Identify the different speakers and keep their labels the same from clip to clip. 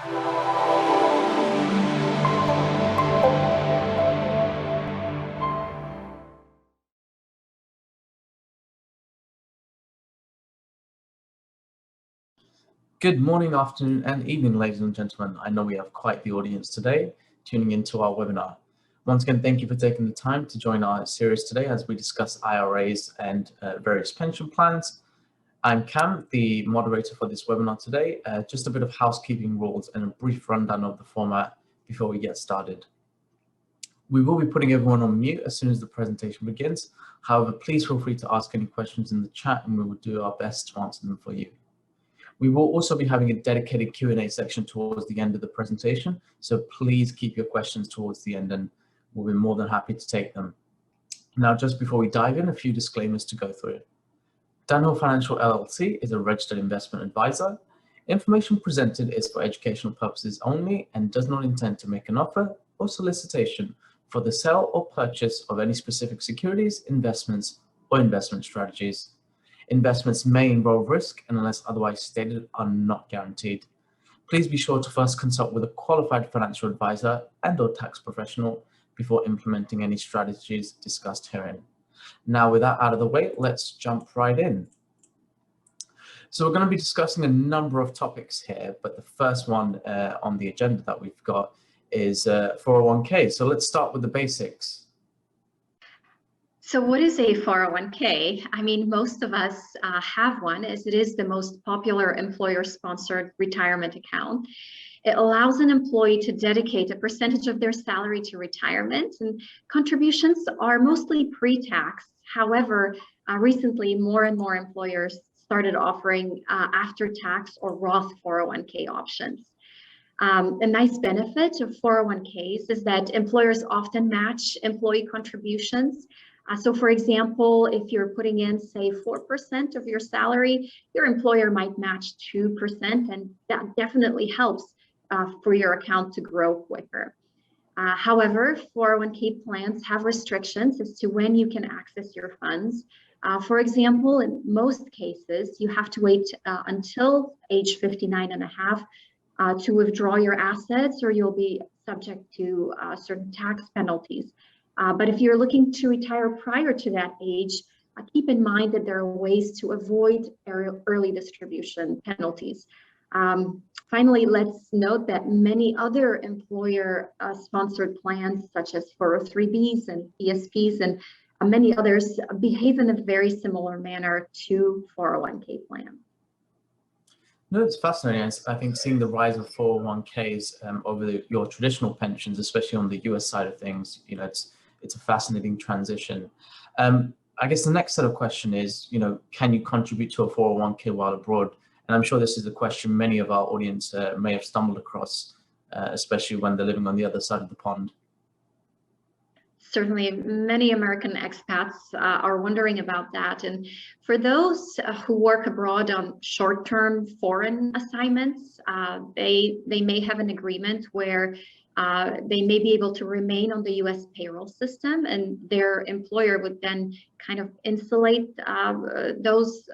Speaker 1: Good morning, afternoon, and evening, ladies and gentlemen. I know we have quite the audience today tuning into our webinar. Once again, thank you for taking the time to join our series today as we discuss IRAs and various pension plans. I'm Cam, the moderator for this webinar today. Just a bit of housekeeping rules and a brief rundown of the format before we get started. We will be putting everyone on mute as soon as the presentation begins. However, please feel free to ask any questions in the chat and we will do our best to answer them for you. We will also be having a dedicated Q&A section towards the end of the presentation, so please keep your questions towards the end and we'll be more than happy to take them. Now, just before we dive in, a few disclaimers to go through. Dunhill Financial LLC is a registered investment advisor. Information presented is for educational purposes only and does not intend to make an offer or solicitation for the sale or purchase of any specific securities, investments, or investment strategies. Investments may involve risk and unless otherwise stated are not guaranteed. Please be sure to first consult with a qualified financial advisor and/or tax professional before implementing any strategies discussed herein. Now, with that out of the way, let's jump right in. So we're going to be discussing a number of topics here, but the first one on the agenda that we've got is 401k. So let's start with the basics.
Speaker 2: So what is a 401k? I mean, most of us have one, as it is the most popular employer-sponsored retirement account. It allows an employee to dedicate a percentage of their salary to retirement, and contributions are mostly pre-tax. However, recently, more and more employers started offering after-tax or Roth 401k options. A nice benefit of 401ks is that employers often match employee contributions. So for example, if you're putting in, say, 4% of your salary, your employer might match 2%, and that definitely helps for your account to grow quicker. However, 401k plans have restrictions as to when you can access your funds. For example, in most cases, you have to wait until age 59 and a half to withdraw your assets, or you'll be subject to certain tax penalties. But if you're looking to retire prior to that age, keep in mind that there are ways to avoid early distribution penalties. Finally, let's note that many other employer-sponsored plans, such as 403Bs and ESPs and many others, behave in a very similar manner to 401k plans.
Speaker 1: No, it's fascinating. I think seeing the rise of 401ks over your traditional pensions, especially on the US side of things, you know, it's a fascinating transition. I guess the next set of question is, you know, can you contribute to a 401k while abroad? And I'm sure this is a question many of our audience may have stumbled across, especially when they're living on the other side of the pond.
Speaker 2: Certainly, many American expats are wondering about that. And for those who work abroad on short-term foreign assignments, they may have an agreement where they may be able to remain on the US payroll system, and their employer would then kind of insulate those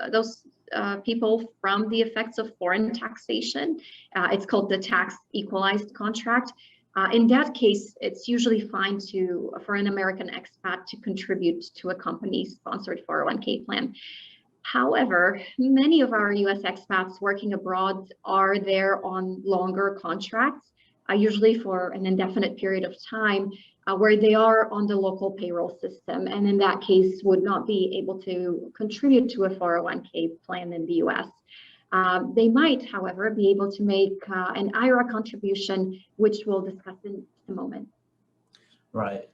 Speaker 2: people from the effects of foreign taxation. It's called the tax equalized contract. In that case, it's usually fine for an American expat to contribute to a company-sponsored 401k plan. However, many of our US expats working abroad are there on longer contracts, usually for an indefinite period of time, where they are on the local payroll system, and in that case would not be able to contribute to a 401k plan in the US. They might, however, be able to make an IRA contribution, which we'll discuss in a moment.
Speaker 1: Right.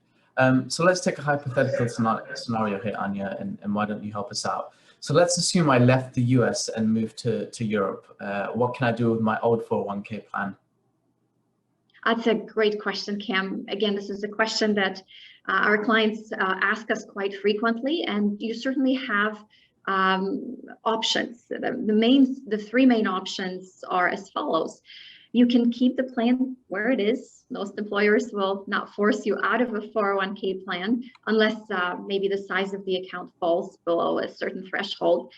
Speaker 1: So let's take a hypothetical scenario here, Anya, and why don't you help us out? So let's assume I left the US and moved to Europe. What can I do with my old 401k plan?
Speaker 2: That's a great question, Cam. Again, this is a question that our clients ask us quite frequently, and you certainly have options. The three main options are as follows. You can keep the plan where it is. Most employers will not force you out of a 401k plan unless maybe the size of the account falls below a certain threshold.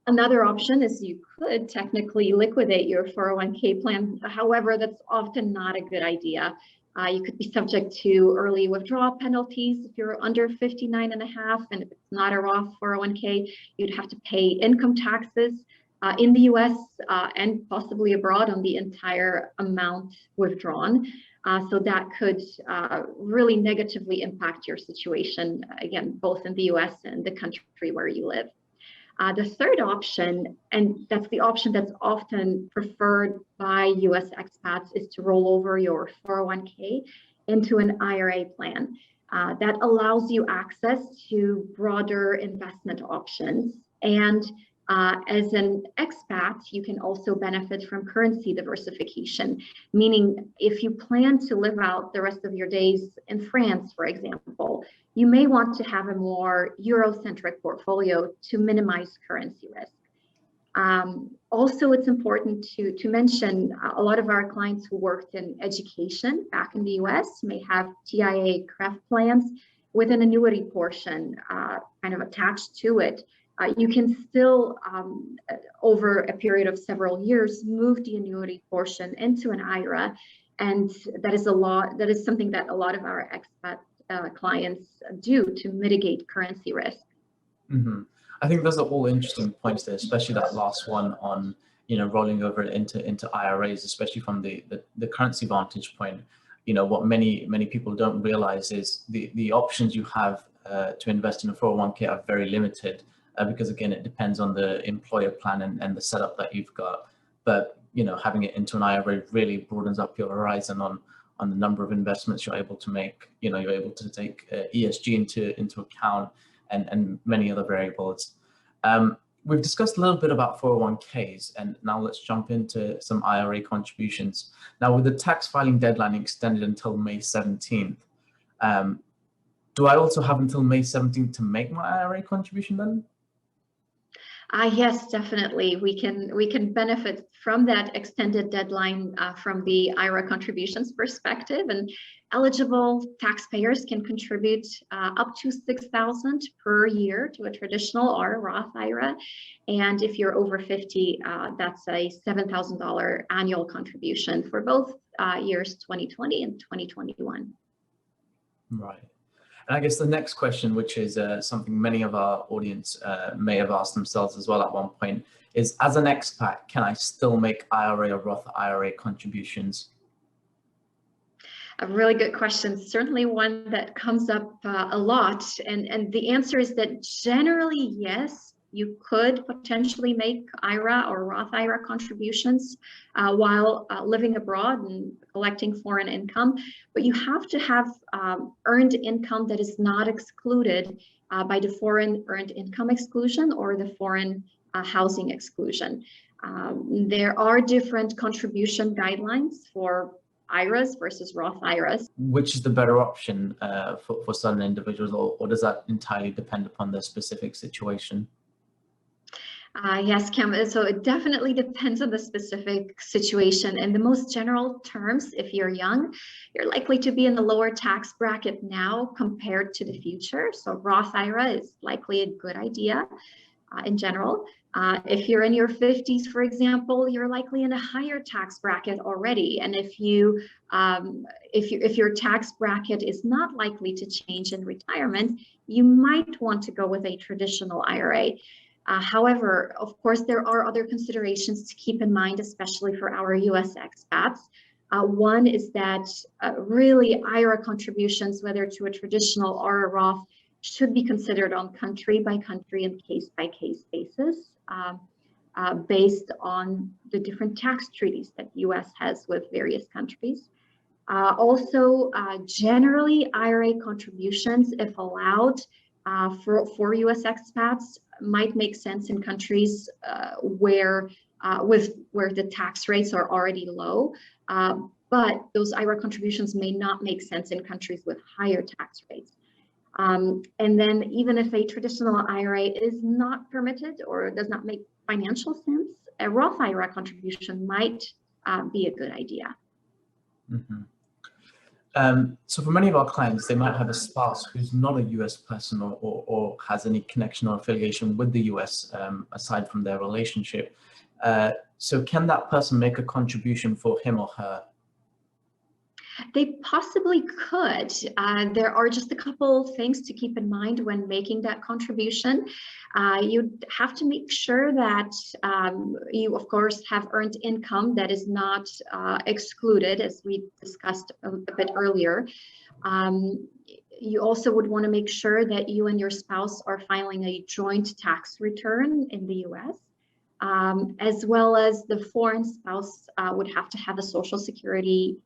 Speaker 2: Another option is you could technically liquidate your 401k plan. However, that's often not a good idea. You could be subject to early withdrawal penalties if you're under 59 and a half, and if it's not a Roth 401k, you'd have to pay income taxes in the US and possibly abroad on the entire amount withdrawn. So that could really negatively impact your situation, again, both in the US and the country where you live. The third option, and that's the option that's often preferred by US expats, is to roll over your 401k into an IRA plan. That allows you access to broader investment options. And as an expat, you can also benefit from currency diversification, meaning if you plan to live out the rest of your days in France, for example, you may want to have a more Euro-centric portfolio to minimize currency risk. Also, it's important to mention a lot of our clients who worked in education back in the US may have TIA CREF plans with an annuity portion kind of attached to it. You can still, over a period of several years, move the annuity portion into an IRA, and that is something that a lot of our expat clients do to mitigate currency risk.
Speaker 1: Mm-hmm. I think those are all interesting points there, especially that last one on rolling over into IRAs, especially from the currency vantage point. What many people don't realize is the options you have to invest in a 401k are very limited. Because again, it depends on the employer plan and the setup that you've got. But having it into an IRA really broadens up your horizon on the number of investments you're able to make. You're able to take ESG into account and many other variables. We've discussed a little bit about 401ks, and now let's jump into some IRA contributions. Now, with the tax filing deadline extended until May 17th, do I also have until May 17th to make my IRA contribution then?
Speaker 2: Yes, definitely. We can benefit from that extended deadline from the IRA contributions perspective, and eligible taxpayers can contribute up to $6,000 per year to a traditional or a Roth IRA, and if you're over 50, that's a $7,000 annual contribution for both years 2020 and 2021.
Speaker 1: Right. And I guess the next question, which is something many of our audience may have asked themselves as well at one point, is as an expat, can I still make IRA or Roth IRA contributions?
Speaker 2: A really good question. Certainly one that comes up a lot. And the answer is that generally, yes, you could potentially make IRA or Roth IRA contributions while living abroad and collecting foreign income, but you have to have earned income that is not excluded by the foreign earned income exclusion or the foreign housing exclusion. There are different contribution guidelines for IRAs versus Roth IRAs.
Speaker 1: Which is the better option for certain individuals, or does that entirely depend upon their specific situation?
Speaker 2: Yes, Cam, so it definitely depends on the specific situation. In the most general terms, if you're young, you're likely to be in the lower tax bracket now compared to the future. So Roth IRA is likely a good idea in general. If you're in your 50s, for example, you're likely in a higher tax bracket already. And if your tax bracket is not likely to change in retirement, you might want to go with a traditional IRA. However, of course, there are other considerations to keep in mind, especially for our US expats. One is that really IRA contributions, whether to a traditional or a Roth, should be considered on country by country and case by case basis, based on the different tax treaties that the US has with various countries. Also, generally, IRA contributions, if allowed for US expats, might make sense in countries where the tax rates are already low, but those IRA contributions may not make sense in countries with higher tax rates. And then even if a traditional IRA is not permitted or does not make financial sense, a Roth IRA contribution might be a good idea.
Speaker 1: Mm-hmm. So for many of our clients, they might have a spouse who's not a US person or has any connection or affiliation with the US aside from their relationship. So can that person make a contribution for him or her?
Speaker 2: They possibly could. There are just a couple things to keep in mind when making that contribution. You'd have to make sure that you, of course, have earned income that is not excluded, as we discussed a bit earlier. You also would want to make sure that you and your spouse are filing a joint tax return in the US. As well as the foreign spouse would have to have a social security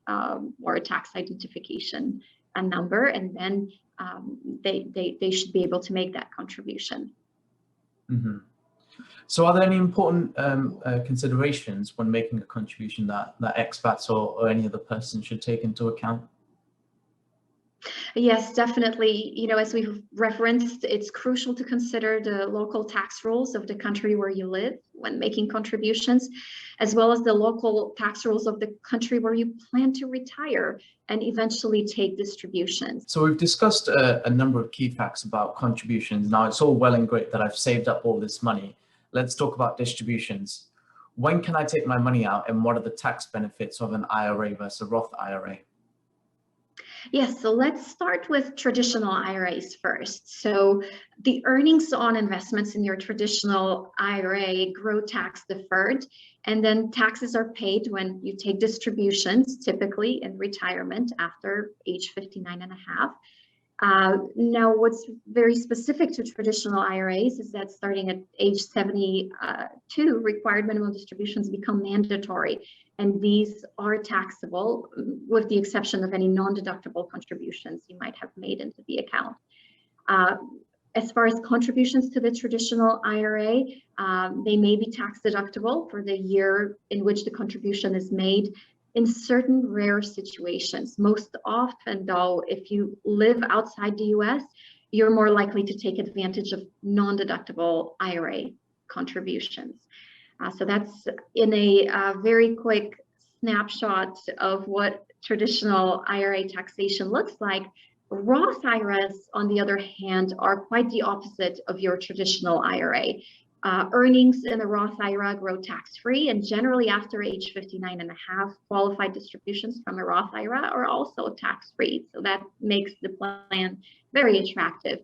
Speaker 2: or a tax identification number, and then they should be able to make that contribution.
Speaker 1: Mm-hmm. So are there any important considerations when making a contribution that expats or any other person should take into account?
Speaker 2: Yes, definitely. You know, as we've referenced, it's crucial to consider the local tax rules of the country where you live when making contributions, as well as the local tax rules of the country where you plan to retire and eventually take distributions.
Speaker 1: So we've discussed a number of key facts about contributions. Now, it's all well and great that I've saved up all this money. Let's talk about distributions. When can I take my money out, and what are the tax benefits of an IRA versus a Roth IRA?
Speaker 2: Yes, so let's start with traditional IRAs first. So the earnings on investments in your traditional IRA grow tax deferred, and then taxes are paid when you take distributions, typically in retirement after age 59 and a half. Now, what's very specific to traditional IRAs is that starting at age 72, required minimum distributions become mandatory, and these are taxable with the exception of any non-deductible contributions you might have made into the account. As far as contributions to the traditional IRA, they may be tax deductible for the year in which the contribution is made. In certain rare situations, most often though, if you live outside the US, you're more likely to take advantage of non-deductible IRA contributions. So that's in a very quick snapshot of what traditional IRA taxation looks like. Roth IRAs, on the other hand, are quite the opposite of your traditional IRA. Earnings in a Roth IRA grow tax-free, and generally after age 59 and a half, qualified distributions from a Roth IRA are also tax-free. So that makes the plan very attractive.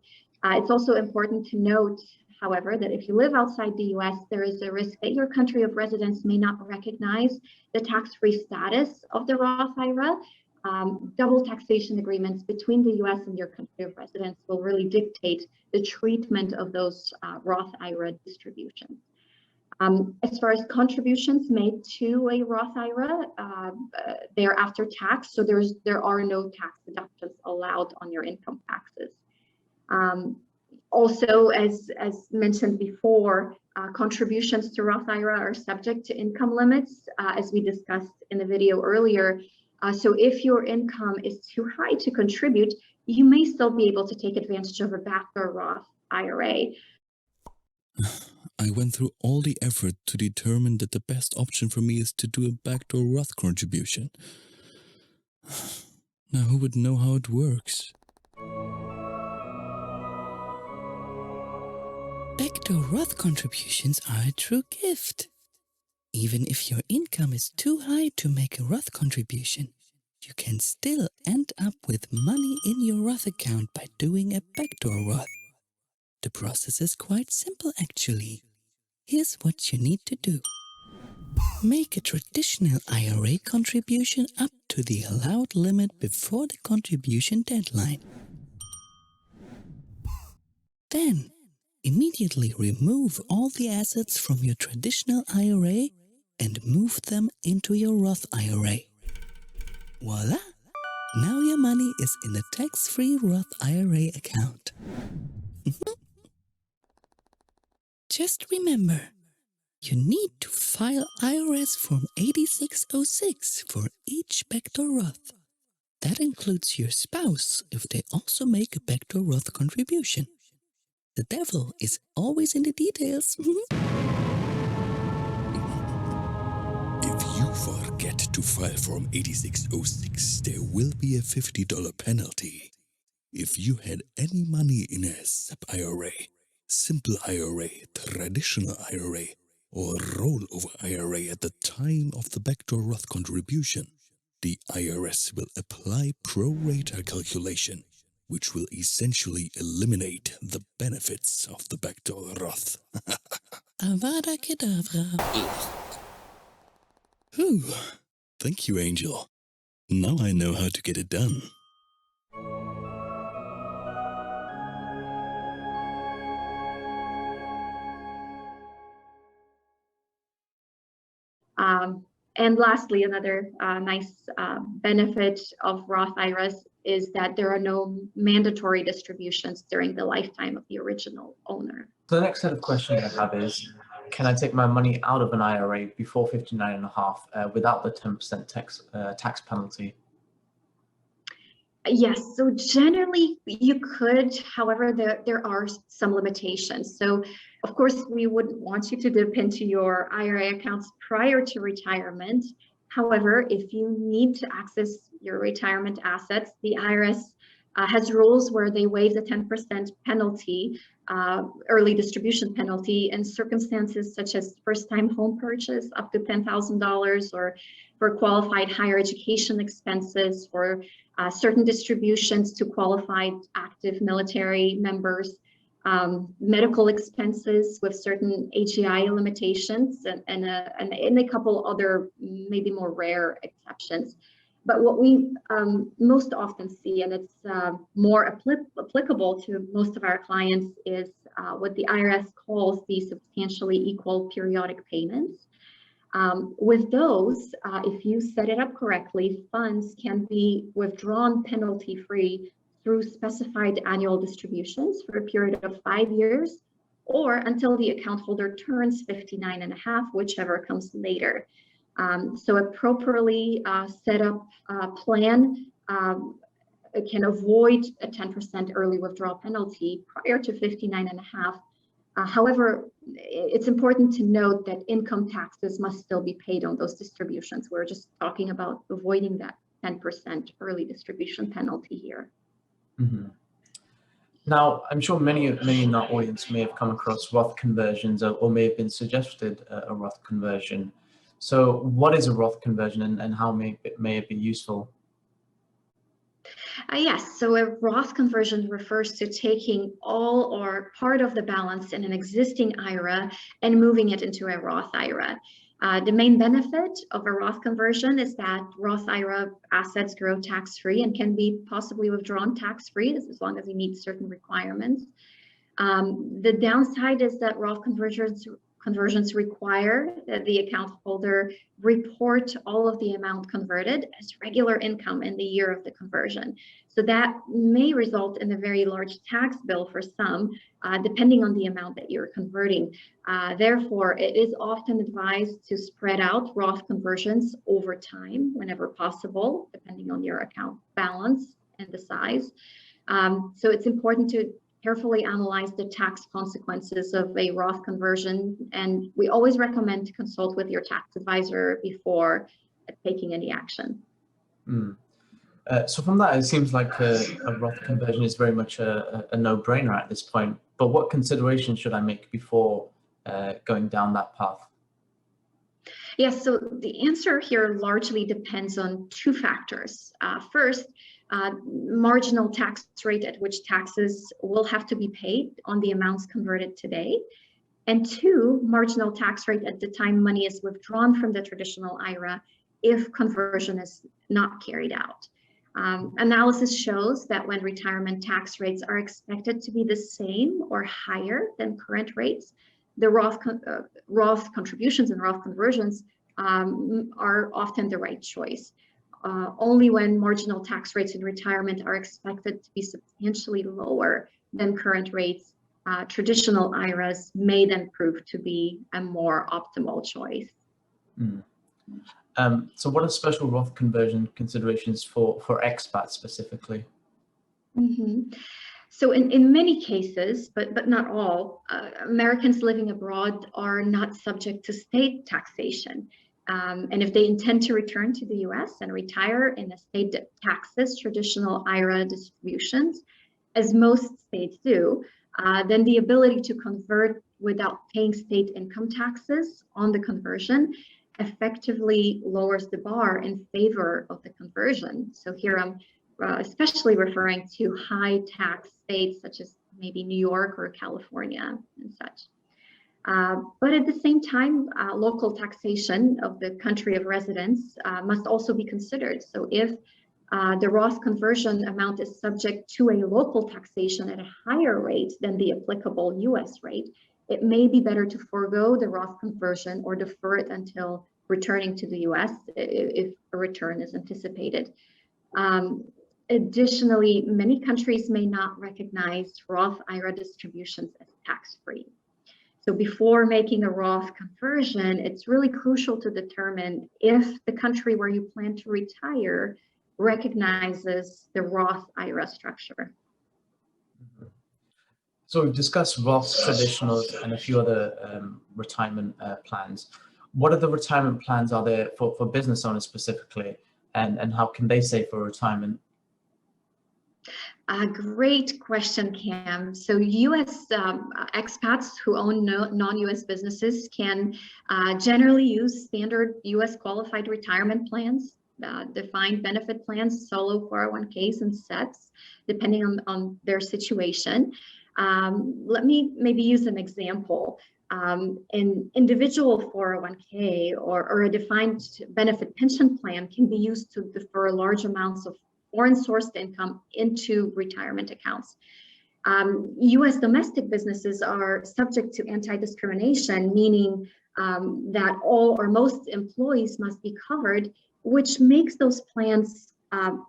Speaker 2: It's also important to note, however, that if you live outside the US, there is a risk that your country of residence may not recognize the tax-free status of the Roth IRA. Double taxation agreements between the US and your country of residence will really dictate the treatment of those Roth IRA distributions. As far as contributions made to a Roth IRA, they're after tax, so there are no tax deductions allowed on your income taxes. Also, as mentioned before, contributions to Roth IRA are subject to income limits, as we discussed in the video earlier. So if your income is too high to contribute, you may still be able to take advantage of a backdoor Roth IRA.
Speaker 3: I went through all the effort to determine that the best option for me is to do a backdoor Roth contribution. Now who would know how it works?
Speaker 4: Backdoor Roth contributions are a true gift. Even if your income is too high to make a Roth contribution, you can still end up with money in your Roth account by doing a backdoor Roth. The process is quite simple actually. Here's what you need to do. Make a traditional IRA contribution up to the allowed limit before the contribution deadline. Then, immediately remove all the assets from your traditional IRA and move them into your Roth IRA. Voila! Now your money is in a tax-free Roth IRA account. Just remember, you need to file IRS Form 8606 for each backdoor Roth. That includes your spouse if they also make a backdoor Roth contribution. The devil is always in the details.
Speaker 3: If you Forget to file Form 8606. There will be a $50 penalty. If you had any money in a SEP IRA, simple IRA, traditional IRA, or rollover IRA at the time of the backdoor Roth contribution, the IRS will apply pro rata calculation, which will essentially eliminate the benefits of the backdoor Roth.
Speaker 4: Avada Kedavra.
Speaker 3: Whew. Thank you, Angel. Now I know how to get it done.
Speaker 2: And lastly, another nice benefit of Roth IRAs is that there are no mandatory distributions during the lifetime of the original owner.
Speaker 1: So the next set of questions I have is, can I take my money out of an IRA before 59.5 without the 10% tax penalty?
Speaker 2: Yes, so generally you could, however, there are some limitations. So of course, we wouldn't want you to dip into your IRA accounts prior to retirement. However, if you need to access your retirement assets, the IRS has rules where they waive the 10% penalty, early distribution penalty, in circumstances such as first-time home purchase up to $10,000, or for qualified higher education expenses, for certain distributions to qualified active military members, medical expenses with certain AGI limitations, and a couple other maybe more rare exceptions. But what we most often see, and it's more applicable to most of our clients, is what the IRS calls the substantially equal periodic payments. With those, if you set it up correctly, funds can be withdrawn penalty-free through specified annual distributions for a period of 5 years, or until the account holder turns 59.5, whichever comes later. So a properly set up plan can avoid a 10% early withdrawal penalty prior to 59.5. However, it's important to note that income taxes must still be paid on those distributions. We're just talking about avoiding that 10% early distribution penalty here.
Speaker 1: Mm-hmm. Now, I'm sure many in our audience may have come across Roth conversions, or may have been suggested a Roth conversion. So what is a Roth conversion, and how may it be useful?
Speaker 2: Yes, so a Roth conversion refers to taking all or part of the balance in an existing IRA and moving it into a Roth IRA. The main benefit of a Roth conversion is that Roth IRA assets grow tax-free and can be possibly withdrawn tax-free as long as you meet certain requirements. The downside is that Roth conversions require that the account holder report all of the amount converted as regular income in the year of the conversion. So that may result in a very large tax bill for some, depending on the amount that you're converting. Therefore, it is often advised to spread out Roth conversions over time whenever possible, depending on your account balance and the size. So it's important to carefully analyze the tax consequences of a Roth conversion, and we always recommend to consult with your tax advisor before taking any action.
Speaker 1: So from that, it seems like a Roth conversion is very much a no-brainer at this point. But what considerations should I make before going down that path?
Speaker 2: Yes, so the answer here largely depends on two factors. First, marginal tax rate at which taxes will have to be paid on the amounts converted today. And two, marginal tax rate at the time money is withdrawn from the traditional IRA if conversion is not carried out. Analysis shows that when retirement tax rates are expected to be the same or higher than current rates, the Roth contributions and Roth conversions are often the right choice. Only when marginal tax rates in retirement are expected to be substantially lower than current rates, traditional IRAs may then prove to be a more optimal choice.
Speaker 1: So what are special Roth conversion considerations for expats specifically?
Speaker 2: So in many cases, but not all, Americans living abroad are not subject to state taxation. And if they intend to return to the US and retire in the state that taxes traditional IRA distributions, as most states do, then the ability to convert without paying state income taxes on the conversion effectively lowers the bar in favor of the conversion. So here I'm especially referring to high tax states such as maybe New York or California and such. But at the same time, local taxation of the country of residence must also be considered. So if the Roth conversion amount is subject to a local taxation at a higher rate than the applicable US rate, it may be better to forego the Roth conversion or defer it until returning to the US if a return is anticipated. Additionally, many countries may not recognize Roth IRA distributions as tax-free. So before making a Roth conversion, it's really crucial to determine if the country where you plan to retire recognizes the Roth IRA structure.
Speaker 1: So we've discussed Roths, traditionals, and a few other retirement plans. What other retirement plans are there for business owners specifically, and how can they save for retirement?
Speaker 2: Great question, Cam. So US expats who own non-US businesses can generally use standard US qualified retirement plans, defined benefit plans, solo 401ks and sets, depending on their situation. Let me maybe use an example. An individual 401k or a defined benefit pension plan can be used to defer large amounts of foreign-sourced income into retirement accounts. U.S. domestic businesses are subject to anti-discrimination, meaning that all or most employees must be covered, which makes those plans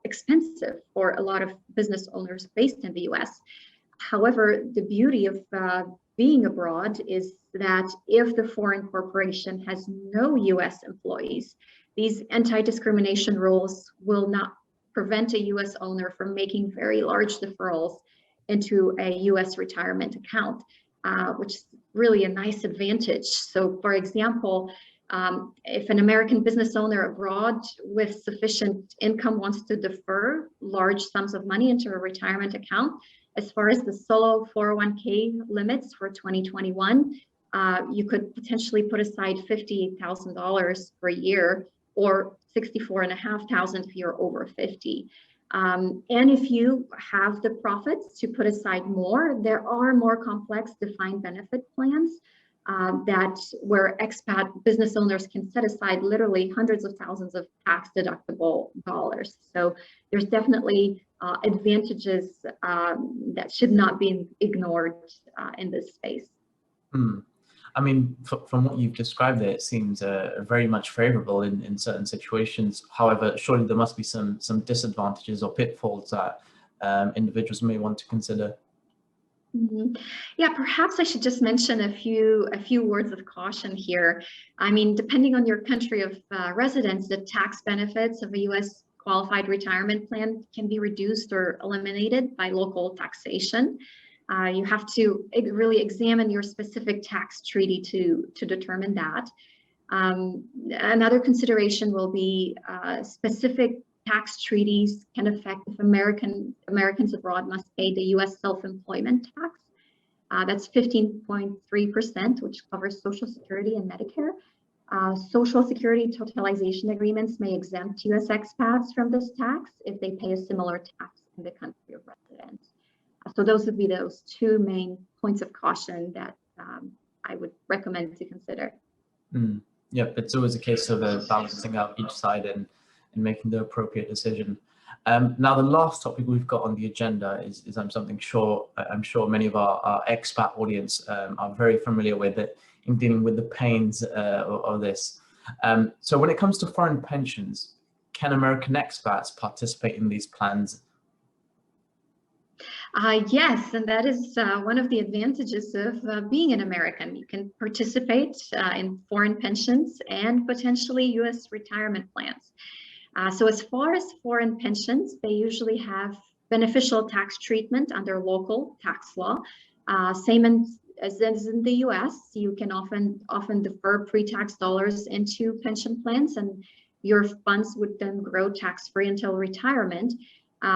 Speaker 2: expensive for a lot of business owners based in the U.S. However, the beauty of being abroad is that if the foreign corporation has no U.S. employees, these anti-discrimination rules will not prevent a U.S. owner from making very large deferrals into a U.S. retirement account, which is really a nice advantage. So, for example, if an American business owner abroad with sufficient income wants to defer large sums of money into a retirement account, as far as the solo 401k limits for 2021, you could potentially put aside $58,000 per year, or $64,500 if you're over 50. And if you have the profits to put aside more, there are more complex defined benefit plans where expat business owners can set aside literally hundreds of thousands of tax deductible dollars. So there's definitely advantages that should not be ignored in this space.
Speaker 1: I mean, from what you've described there, it seems very much favorable in certain situations. However, surely there must be some disadvantages or pitfalls that individuals may want to consider.
Speaker 2: Yeah, perhaps I should just mention a few words of caution here. I mean, depending on your country of residence, the tax benefits of a U.S. qualified retirement plan can be reduced or eliminated by local taxation. You have to really examine your specific tax treaty to determine that. Another consideration will be specific tax treaties can affect if Americans abroad must pay the U.S. self-employment tax. That's 15.3%, which covers Social Security and Medicare. Social Security totalization agreements may exempt U.S. expats from this tax if they pay a similar tax in the country of residence. So those would be those two main points of caution that I would recommend to consider.
Speaker 1: Yep, it's always a case of balancing out each side and making the appropriate decision. Now, the last topic we've got on the agenda is something I'm sure many of our expat audience are very familiar with it in dealing with the pains of this. So when it comes to foreign pensions, can American expats participate in these plans?
Speaker 2: Yes, and that is one of the advantages of being an American. You can participate in foreign pensions and potentially U.S. retirement plans. So as far as foreign pensions, they usually have beneficial tax treatment under local tax law, same as in the US, you can often defer pre-tax dollars into pension plans, and your funds would then grow tax-free until retirement.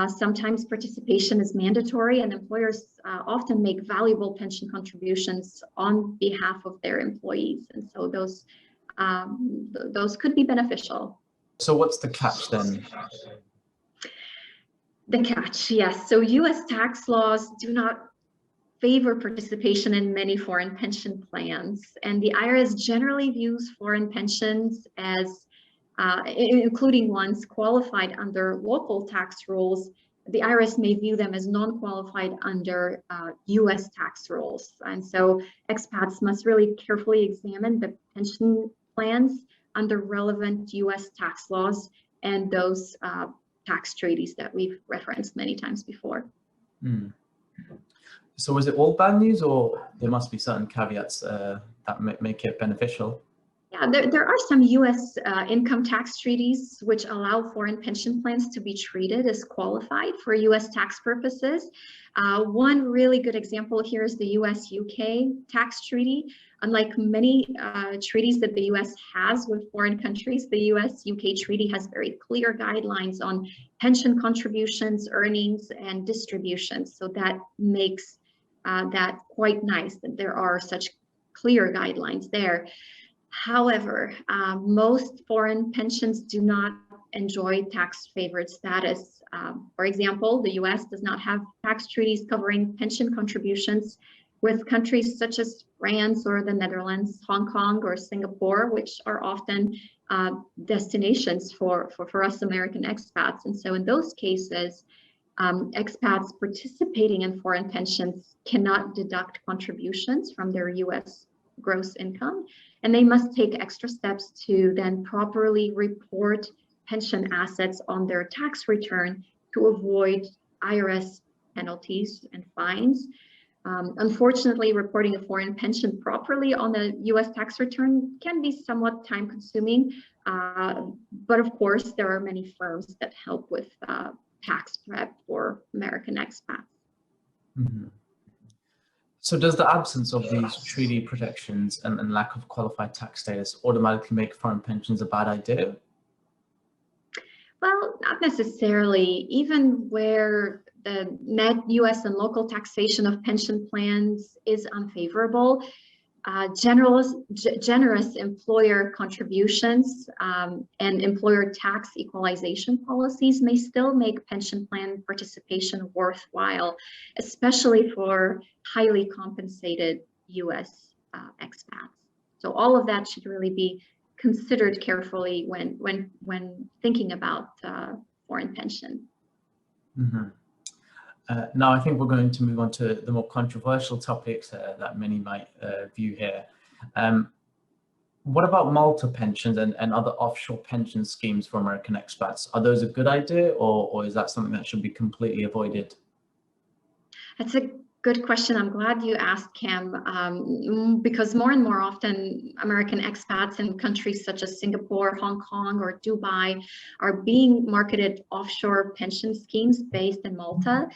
Speaker 2: Sometimes participation is mandatory, and employers often make valuable pension contributions on behalf of their employees, and so those could be beneficial.
Speaker 1: So what's the catch then?
Speaker 2: The catch, yes. So US tax laws do not favor participation in many foreign pension plans, and the IRS generally views foreign pensions as, including ones qualified under local tax rules. The IRS may view them as non-qualified under US tax rules. And so expats must really carefully examine the pension plans under relevant US tax laws and those tax treaties that we've referenced many times before.
Speaker 1: So is it all bad news, or there must be certain caveats that make it beneficial?
Speaker 2: Yeah, there are some US income tax treaties which allow foreign pension plans to be treated as qualified for US tax purposes. One really good example here is the US-UK tax treaty. Unlike many treaties that the US has with foreign countries, the US-UK treaty has very clear guidelines on pension contributions, earnings, and distributions. So that makes that quite nice that there are such clear guidelines there. However, most foreign pensions do not enjoy tax favored status. For example, the US does not have tax treaties covering pension contributions with countries such as France or the Netherlands, Hong Kong or Singapore, which are often destinations for us American expats. And so in those cases, expats participating in foreign pensions cannot deduct contributions from their US gross income, and they must take extra steps to then properly report pension assets on their tax return to avoid IRS penalties and fines. Unfortunately, reporting a foreign pension properly on the US tax return can be somewhat time consuming, but of course there are many firms that help with tax prep for American expats.
Speaker 1: So does the absence of these treaty protections and lack of qualified tax status automatically make foreign pensions a bad idea?
Speaker 2: Well, not necessarily. Even where the net US and local taxation of pension plans is unfavorable, generous employer contributions and employer tax equalization policies may still make pension plan participation worthwhile, especially for highly compensated US expats. So all of that should really be considered carefully when thinking about foreign pension.
Speaker 1: Now, I think we're going to move on to the more controversial topics that many might view here. What about Malta pensions and other offshore pension schemes for American expats? Are those a good idea, or is that something that should be completely avoided?
Speaker 2: That's a good question. I'm glad you asked, Cam, because more and more often American expats in countries such as Singapore, Hong Kong, or Dubai are being marketed offshore pension schemes based in Malta.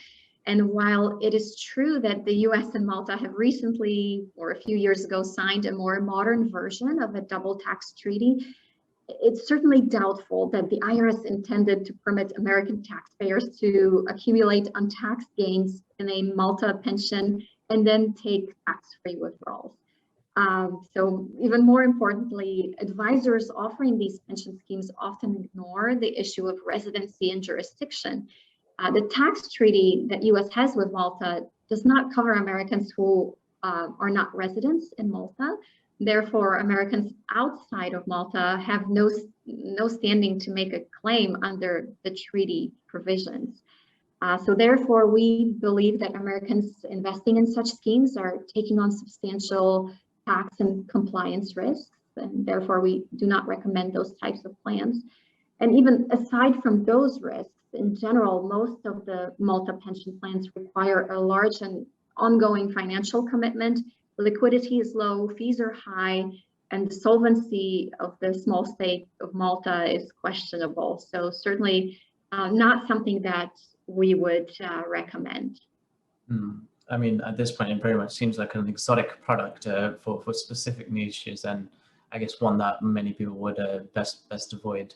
Speaker 2: And while it is true that the US and Malta have recently, or a few years ago, signed a more modern version of a double tax treaty, it's certainly doubtful that the IRS intended to permit American taxpayers to accumulate untaxed gains in a Malta pension and then take tax-free withdrawals. So even more importantly, advisors offering these pension schemes often ignore the issue of residency and jurisdiction. The tax treaty that US has with Malta does not cover Americans who are not residents in Malta. Therefore, Americans outside of Malta have no standing to make a claim under the treaty provisions. So therefore, we believe that Americans investing in such schemes are taking on substantial tax and compliance risks, and therefore we do not recommend those types of plans. And even aside from those risks, in general, most of the Malta pension plans require a large and ongoing financial commitment. Liquidity is low, fees are high, and the solvency of the small state of Malta is questionable. So certainly not something that we would recommend.
Speaker 1: I mean, at this point, it very much seems like an exotic product for specific niches, and I guess one that many people would best avoid.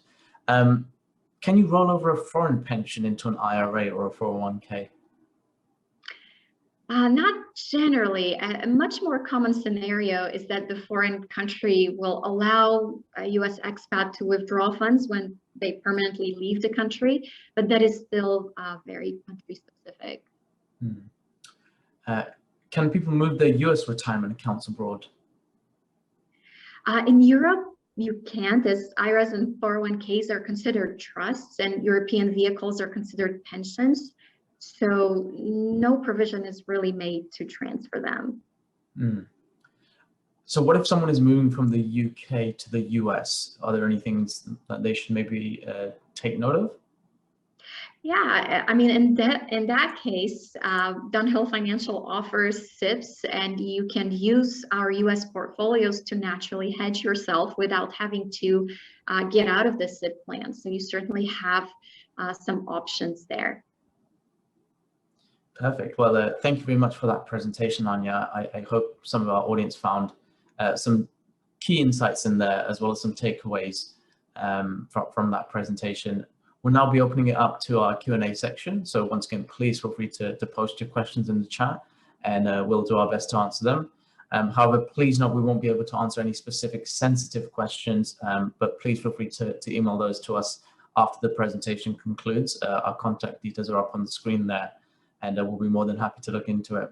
Speaker 1: Can you roll over a foreign pension into an IRA or a 401k?
Speaker 2: Not generally. A much more common scenario is that the foreign country will allow a US expat to withdraw funds when they permanently leave the country, but that is still very country specific.
Speaker 1: Can people move their US retirement accounts abroad?
Speaker 2: In Europe, you can't, as IRAs and 401ks are considered trusts and European vehicles are considered pensions. So no provision is really made to transfer them.
Speaker 1: So what if someone is moving from the UK to the US? Are there any things that they should maybe take note of?
Speaker 2: Yeah, I mean, in that case, Dunhill Financial offers SIPs, and you can use our US portfolios to naturally hedge yourself without having to get out of the SIP plan. So you certainly have some options there.
Speaker 1: Perfect. Well, thank you very much for that presentation, Anya. I hope some of our audience found some key insights in there, as well as some takeaways from that presentation. We'll now be opening it up to our Q&A section. So once again, please feel free to post your questions in the chat, and we'll do our best to answer them. However, please note we won't be able to answer any specific sensitive questions, but please feel free to email those to us after the presentation concludes. Our contact details are up on the screen there, and we'll be more than happy to look into it.